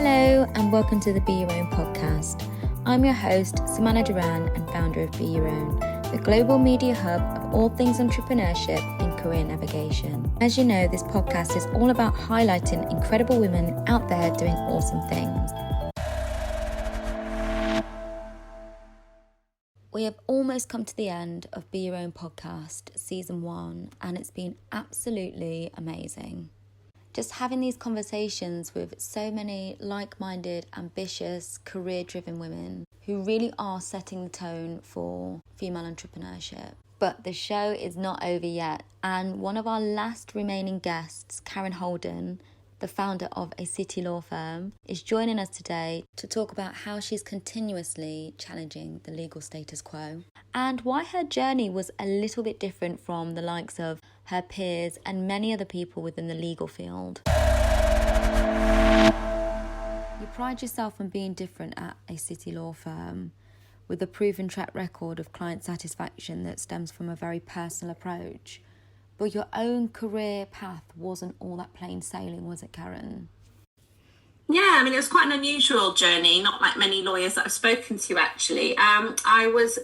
Hello and welcome to the Be Your Own podcast. I'm your host, Samana Duran, and founder of Be Your Own, the global media hub of all things entrepreneurship and career navigation. As you know, this podcast is all about highlighting incredible women out there doing awesome things. We have almost come to the end of Be Your Own podcast, season 1, and it's been absolutely amazing. Just having these conversations with so many like-minded, ambitious, career-driven women who really are setting the tone for female entrepreneurship. But the show is not over yet, and one of our last remaining guests, Karen Holden, the founder of a city law firm, is joining us today to talk about how she's continuously challenging the legal status quo and why her journey was a little bit different from the likes of her peers and many other people within the legal field. You pride yourself on being different at a city law firm with a proven track record of client satisfaction that stems from a very personal approach. But your own career path wasn't all that plain sailing, was it, Karen? Yeah, it was quite an unusual journey, not like many lawyers that I've spoken to, actually. I was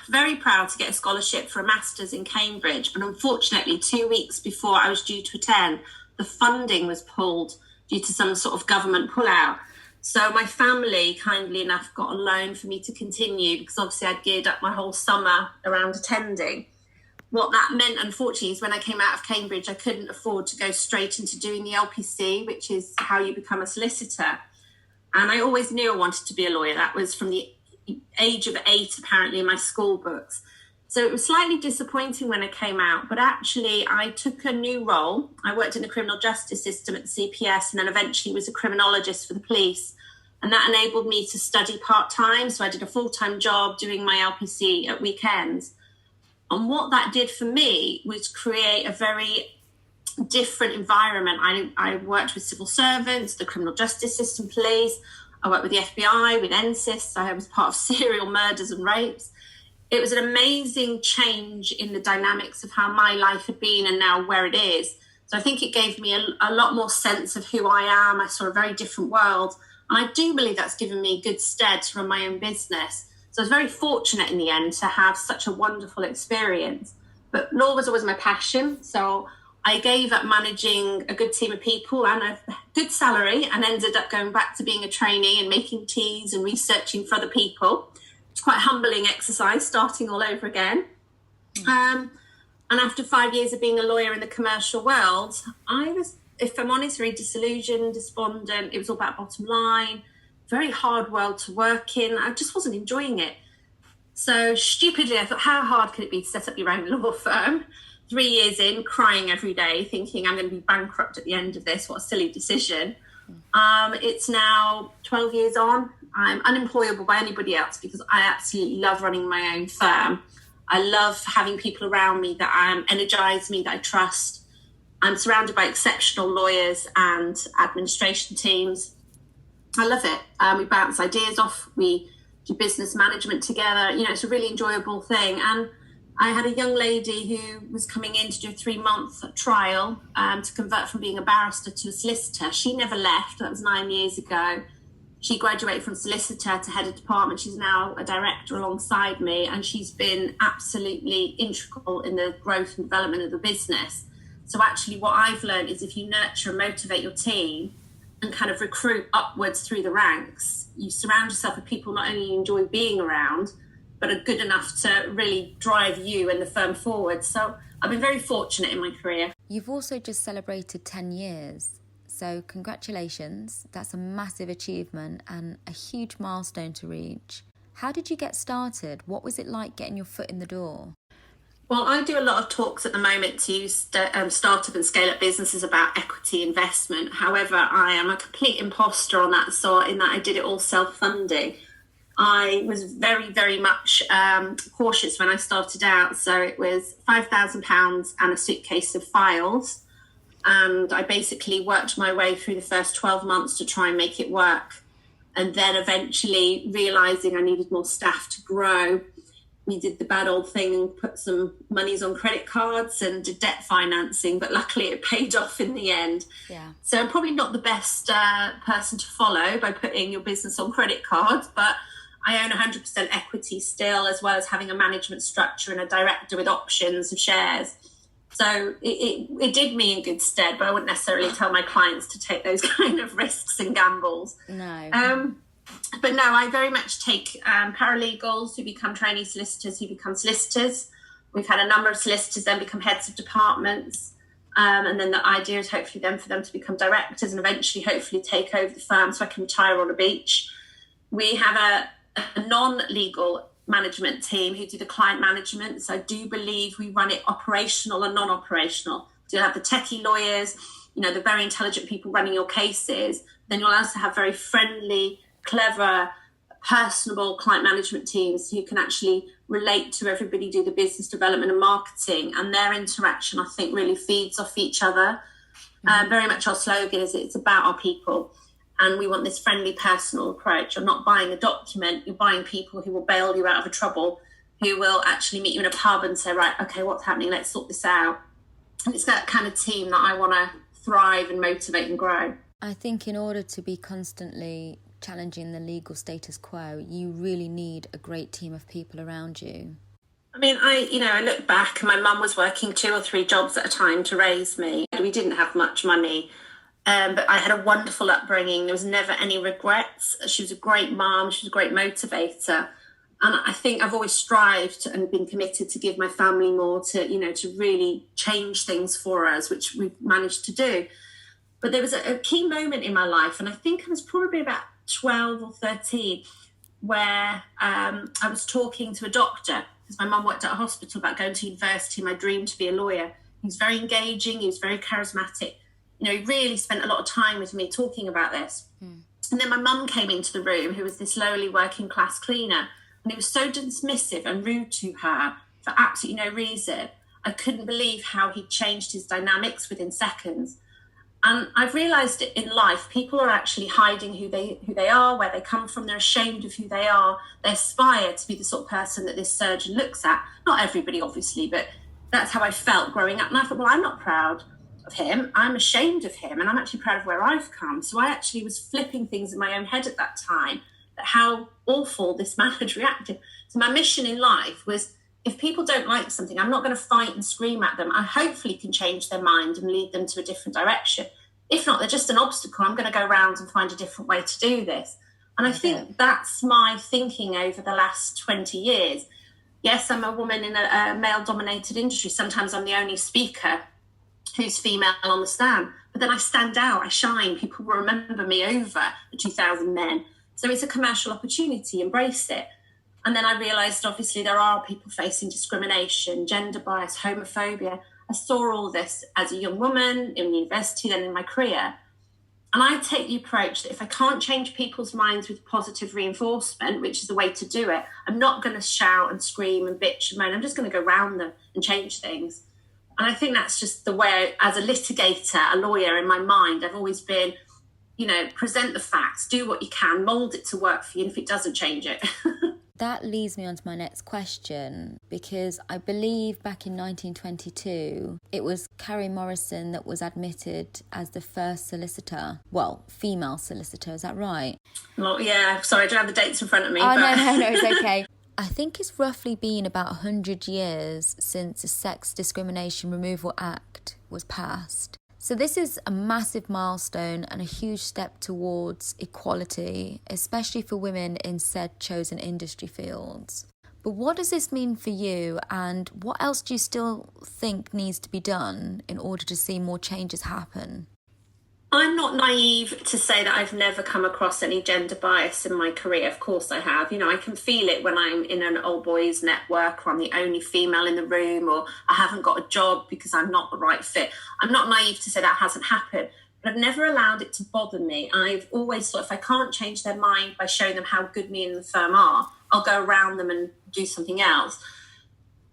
very proud to get a scholarship for a master's in Cambridge, but unfortunately 2 weeks before I was due to attend, the funding was pulled due to some sort of government pullout. So my family, kindly enough, got a loan for me to continue because obviously I'd geared up my whole summer around attending. What that meant, unfortunately, is when I came out of Cambridge, I couldn't afford to go straight into doing the LPC, which is how you become a solicitor. And I always knew I wanted to be a lawyer. That was from the age of 8, apparently, in my school books. So it was slightly disappointing when I came out, but actually I took a new role. I worked in the criminal justice system at the CPS and then eventually was a criminologist for the police. And that enabled me to study part-time. So I did a full-time job doing my LPC at weekends. And what that did for me was create a very different environment. I worked with civil servants, the criminal justice system, police. I worked with the FBI, with NSIS. I was part of serial murders and rapes. It was an amazing change in the dynamics of how my life had been and now where it is. So I think it gave me a lot more sense of who I am. I saw a very different world. And I do believe that's given me good stead to run my own business. So I was very fortunate in the end to have such a wonderful experience. But law was always my passion. So I gave up managing a good team of people and a good salary and ended up going back to being a trainee and making teas and researching for other people. It's quite a humbling exercise, starting all over again. And after 5 years of being a lawyer in the commercial world, I was, if I'm honest, very disillusioned, despondent. It was all about bottom line. Very hard world to work in. I just wasn't enjoying it. So stupidly, I thought, how hard could it be to set up your own law firm? 3 years in, crying every day, thinking I'm going to be bankrupt at the end of this. What a silly decision. It's now 12 years on. I'm unemployable by anybody else because I absolutely love running my own firm. I love having people around me that energize me, that I trust. I'm surrounded by exceptional lawyers and administration teams. I love it. We bounce ideas off. We do business management together. It's a really enjoyable thing. And I had a young lady who was coming in to do a 3-month trial to convert from being a barrister to a solicitor. She never left. That was 9 years ago. She graduated from solicitor to head of department. She's now a director alongside me, and she's been absolutely integral in the growth and development of the business. So actually what I've learned is if you nurture and motivate your team and kind of recruit upwards through the ranks, you surround yourself with people not only you enjoy being around, but are good enough to really drive you and the firm forward. So I've been very fortunate in my career. You've also just celebrated 10 years. So congratulations. That's a massive achievement and a huge milestone to reach. How did you get started? What was it like getting your foot in the door? Well, I do a lot of talks at the moment to start up and scale up businesses about equity investment. However, I am a complete imposter on that sort in that I did it all self-funding. I was very, very much cautious when I started out. So it was £5,000 and a suitcase of files. And I basically worked my way through the first 12 months to try and make it work. And then eventually realising I needed more staff to grow, we did the bad old thing and put some monies on credit cards and did debt financing, but luckily it paid off in the end. Yeah. So I'm probably not the best person to follow by putting your business on credit cards, but I own 100% equity still, as well as having a management structure and a director with options of shares. So it did me in good stead, but I wouldn't necessarily tell my clients to take those kind of risks and gambles. No. But no, I very much take paralegals who become trainee solicitors, who become solicitors. We've had a number of solicitors then become heads of departments. And then the idea is hopefully then for them to become directors and eventually hopefully take over the firm so I can retire on a beach. We have a non-legal management team who do the client management. So I do believe we run it operational and non-operational. So you'll have the techie lawyers, the very intelligent people running your cases. Then you'll also have very friendly, clever, personable client management teams who can actually relate to everybody, do the business development and marketing, and their interaction, I think, really feeds off each other. Very much our slogan is it's about our people, and we want this friendly, personal approach. You're not buying a document, you're buying people who will bail you out of a trouble, who will actually meet you in a pub and say, right, okay, what's happening? Let's sort this out. And it's that kind of team that I want to thrive and motivate and grow. I think in order to be constantly challenging the legal status quo, you really need a great team of people around you. I mean, I look back and my mum was working 2 or 3 jobs at a time to raise me. We didn't have much money, but I had a wonderful upbringing. There was never any regrets. She was a great mum. She was a great motivator. And I think I've always strived and been committed to give my family more, to really change things for us, which we've managed to do. But there was a key moment in my life, and I think I was probably about 12 or 13, where I was talking to a doctor, because my mum worked at a hospital, about going to university, my dream to be a lawyer. He was very engaging, he was very charismatic. He really spent a lot of time with me talking about this. And then my mum came into the room, who was this lowly working class cleaner, and he was so dismissive and rude to her for absolutely no reason. I couldn't believe how he changed his dynamics within seconds. And I've realised in life, people are actually hiding who they are, where they come from. They're ashamed of who they are. They aspire to be the sort of person that this surgeon looks at. Not everybody, obviously, but that's how I felt growing up. And I thought, well, I'm not proud of him. I'm ashamed of him. And I'm actually proud of where I've come. So I actually was flipping things in my own head at that time, that how awful this man had reacted. So my mission in life was, if people don't like something, I'm not going to fight and scream at them. I hopefully can change their mind and lead them to a different direction. If not, they're just an obstacle. I'm going to go around and find a different way to do this. And I think that's my thinking over the last 20 years. Yes, I'm a woman in a male-dominated industry. Sometimes I'm the only speaker who's female on the stand. But then I stand out, I shine. People will remember me over the 2,000 men. So it's a commercial opportunity. Embrace it. And then I realised, obviously, there are people facing discrimination, gender bias, homophobia. I saw all this as a young woman in university, then in my career. And I take the approach that if I can't change people's minds with positive reinforcement, which is the way to do it, I'm not going to shout and scream and bitch and moan. I'm just going to go round them and change things. And I think that's just the way, as a litigator, a lawyer, in my mind, I've always been, present the facts, do what you can, mould it to work for you, and if it doesn't, change it. That leads me on to my next question, because I believe back in 1922, it was Carrie Morrison that was admitted as the first solicitor. Well, female solicitor, is that right? Well, yeah, sorry, I don't have the dates in front of me. Oh, but... no, it's okay. I think it's roughly been about 100 years since the Sex Discrimination Removal Act was passed. So this is a massive milestone and a huge step towards equality, especially for women in said chosen industry fields. But what does this mean for you, and what else do you still think needs to be done in order to see more changes happen? I'm not naive to say that I've never come across any gender bias in my career. Of course I have. I can feel it when I'm in an old boys network, or I'm the only female in the room, or I haven't got a job because I'm not the right fit. I'm not naive to say that hasn't happened, but I've never allowed it to bother me. I've always thought if I can't change their mind by showing them how good me and the firm are, I'll go around them and do something else.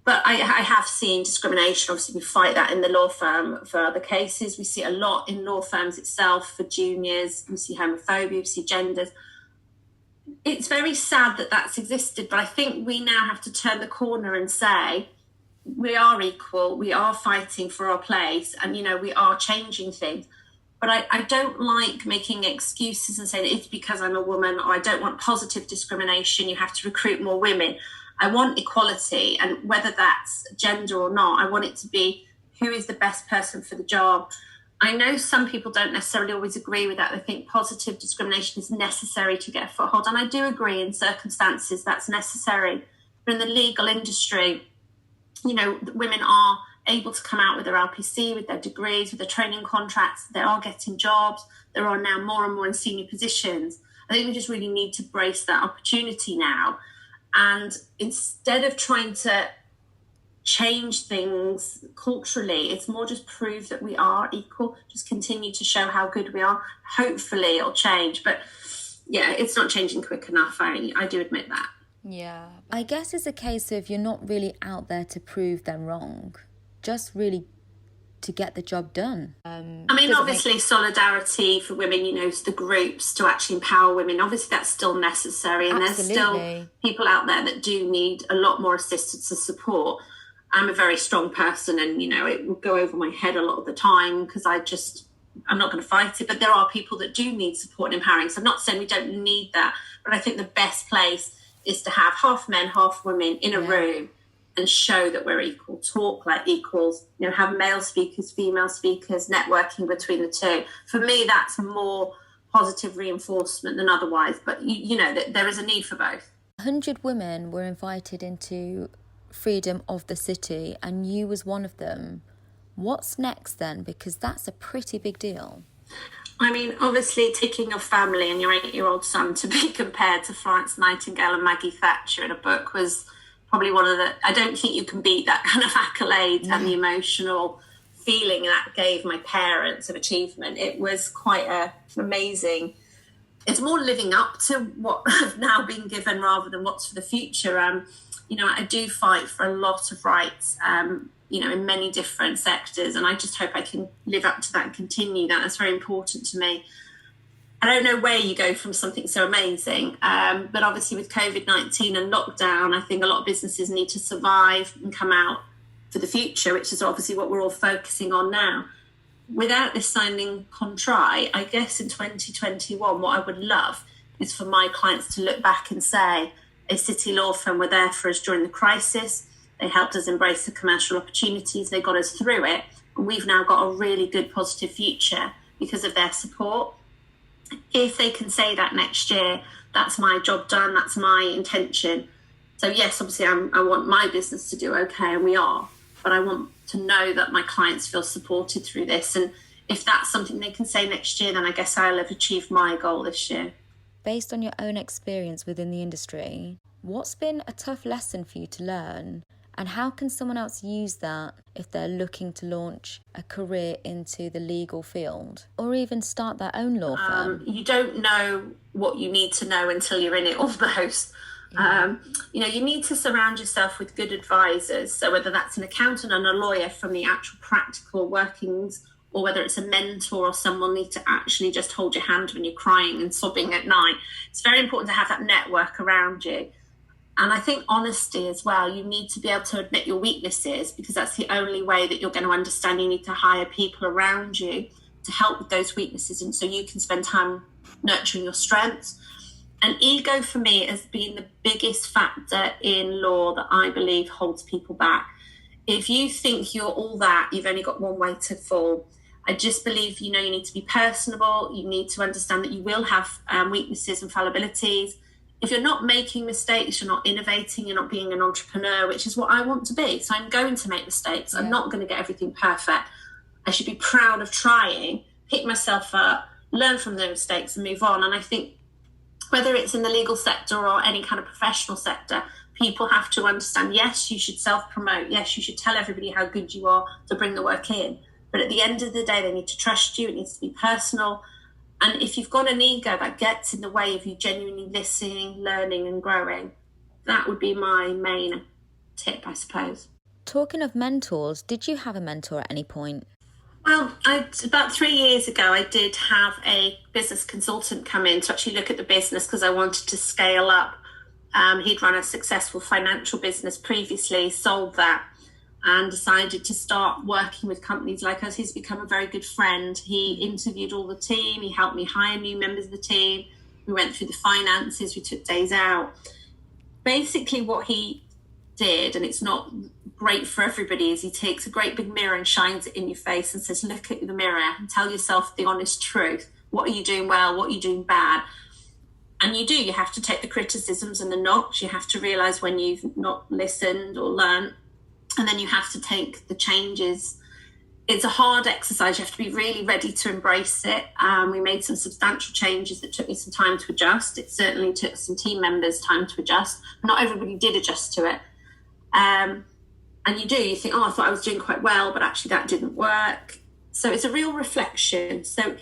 But I have seen discrimination. Obviously, we fight that in the law firm for other cases. We see a lot in law firms itself for juniors. We see homophobia, we see genders. it's very sad that that's existed, but I think we now have to turn the corner and say, we are equal, we are fighting for our place, and, you know, we are changing things. But I don't like making excuses and saying it's because I'm a woman, or I don't want positive discrimination, you have to recruit more women. I want equality, and whether that's gender or not, I want it to be who is the best person for the job. I know some people don't necessarily always agree with that. They think positive discrimination is necessary to get a foothold. And I do agree in circumstances that's necessary. But in the legal industry, you know, women are able to come out with their LPC, with their degrees, with their training contracts. They are getting jobs. There are now more and more in senior positions. I think we just really need to brace that opportunity now. And instead of trying to change things culturally, it's more just prove that we are equal, just continue to show how good we are. Hopefully it'll change, but yeah, it's not changing quick enough. I do admit that. Yeah, I guess it's a case of you're not really out there to prove them wrong, just really to get the job done. I mean, obviously solidarity for women, you know, the groups to actually empower women, obviously that's still necessary, and Absolutely. There's still people out there that do need a lot more assistance and support. I'm a very strong person, and, you know, it will go over my head a lot of the time because I'm not going to fight it. But there are people that do need support and empowering. So I'm not saying we don't need that, but I think the best place is to have half men, half women in a room and show that we're equal, talk like equals, you know, have male speakers, female speakers, networking between the two. For me, that's more positive reinforcement than otherwise. But, you know, that there is a need for both. 100 women were invited into Freedom of the City, and you was one of them. What's next then? Because that's a pretty big deal. I mean, obviously taking your family and your 8-year-old son to be compared to Florence Nightingale and Maggie Thatcher in a book was probably one of the, I don't think you can beat that kind of accolade and the emotional feeling that gave my parents of achievement. It was quite amazing. It's more living up to what I've now been given rather than what's for the future. You know, I do fight for a lot of rights, you know, in many different sectors, and I just hope I can live up to that and continue that. That's very important to me. I don't know where you go from something so amazing, but obviously with COVID-19 and lockdown, I think a lot of businesses need to survive and come out for the future, which is obviously what we're all focusing on now. Without this signing contract, I guess in 2021, what I would love is for my clients to look back and say, a city law firm were there for us during the crisis. They helped us embrace the commercial opportunities. They got us through it. And we've now got a really good positive future because of their support. If they can say that next year, that's my job done, that's my intention. So yes, obviously I want my business to do okay, and we are, but I want to know that my clients feel supported through this. And if that's something they can say next year, then I guess I'll have achieved my goal this year. Based on your own experience within the industry, what's been a tough lesson for you to learn? And how can someone else use that if they're looking to launch a career into the legal field or even start their own law firm? You don't know what you need to know until you're in it almost. You know, you need to surround yourself with good advisors. So whether that's an accountant and a lawyer from the actual practical workings, or whether it's a mentor or someone need to actually just hold your hand when you're crying and sobbing at night. It's very important to have that network around you. And I think honesty as well. You need to be able to admit your weaknesses, because that's the only way that you're going to understand. You need to hire people around you to help with those weaknesses, and so you can spend time nurturing your strengths. And ego for me has been the biggest factor in law that I believe holds people back. If you think you're all that, you've only got one way to fall. I just believe, you know, you need to be personable. You need to understand that you will have weaknesses and fallibilities. If you're not making mistakes, you're not innovating, you're not being an entrepreneur, which is what I want to be. So I'm going to make mistakes. I'm not going to get everything perfect. I should be proud of trying, pick myself up, learn from those mistakes and move on. And I think whether it's in the legal sector or any kind of professional sector, people have to understand, yes, you should self-promote. Yes, you should tell everybody how good you are to bring the work in. But at the end of the day, they need to trust you. It needs to be personal. And if you've got an ego that gets in the way of you genuinely listening, learning and growing, that would be my main tip, I suppose. Talking of mentors, did you have a mentor at any point? Well, about 3 years ago, I did have a business consultant come in to actually look at the business because I wanted to scale up. He'd run a successful financial business previously, sold that, and decided to start working with companies like us. He's become a very good friend. He interviewed all the team. He helped me hire new members of the team. We went through the finances. We took days out. Basically, what he did, and it's not great for everybody, is he takes a great big mirror and shines it in your face and says, look at the mirror and tell yourself the honest truth. What are you doing well? What are you doing bad? And you have to take the criticisms and the knocks. You have to realize when you've not listened or learned, and then you have to take the changes. It's a hard exercise. You have to be really ready to embrace it. We made some substantial changes that took me some time to adjust. It certainly took some team members time to adjust. Not everybody did adjust to it. And you think, I thought I was doing quite well, but actually that didn't work. So it's a real reflection. So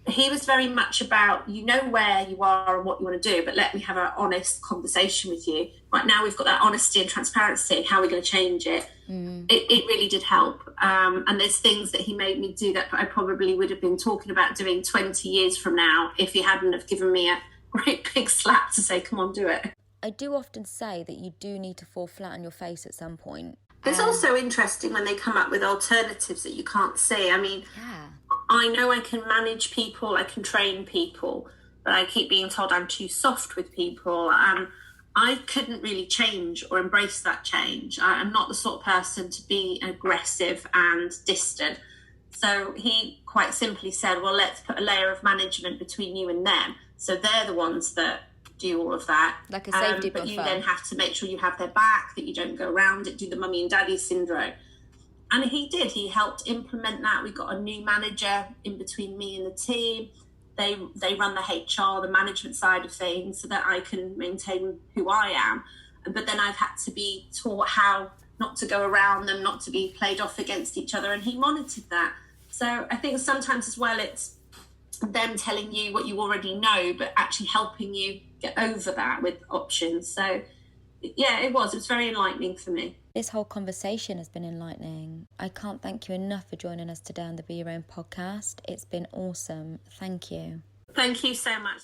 he was very much about, you know where you are and what you want to do, but let me have an honest conversation with you. Right now we've got that honesty and transparency. How are we going to change it? It really did help. And there's things that he made me do that I probably would have been talking about doing 20 years from now if he hadn't have given me a great big slap to say, come on, do it. I do often say that you do need to fall flat on your face at some point. It's also interesting when they come up with alternatives that you can't see. I mean, I know I can manage people, I can train people, but I keep being told I'm too soft with people. I couldn't really change or embrace that change. I'm not the sort of person to be aggressive and distant. So he quite simply said, well, let's put a layer of management between you and them. So they're the ones that do all of that. Like a safety buffer. But you then have to make sure you have their back, that you don't go around it, do the mummy and daddy syndrome. And he did. He helped implement that. We got a new manager in between me and the team. They run the HR, the management side of things, so that I can maintain who I am. But then I've had to be taught how not to go around them, not to be played off against each other. And he monitored that. So I think sometimes as well, it's them telling you what you already know, but actually helping you get over that with options. So yeah, it was very enlightening for me. This whole conversation has been enlightening. I can't thank you enough for joining us today on the Be Your Own podcast. It's been awesome. Thank you. Thank you so much.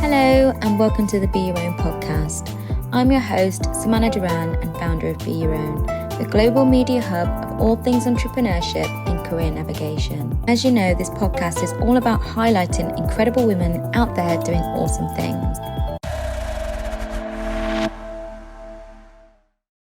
Hello and welcome to the Be Your Own podcast. I'm your host, Samana Duran, and founder of Be Your Own, the global media hub of all things entrepreneurship and career navigation. As you know, this podcast is all about highlighting incredible women out there doing awesome things.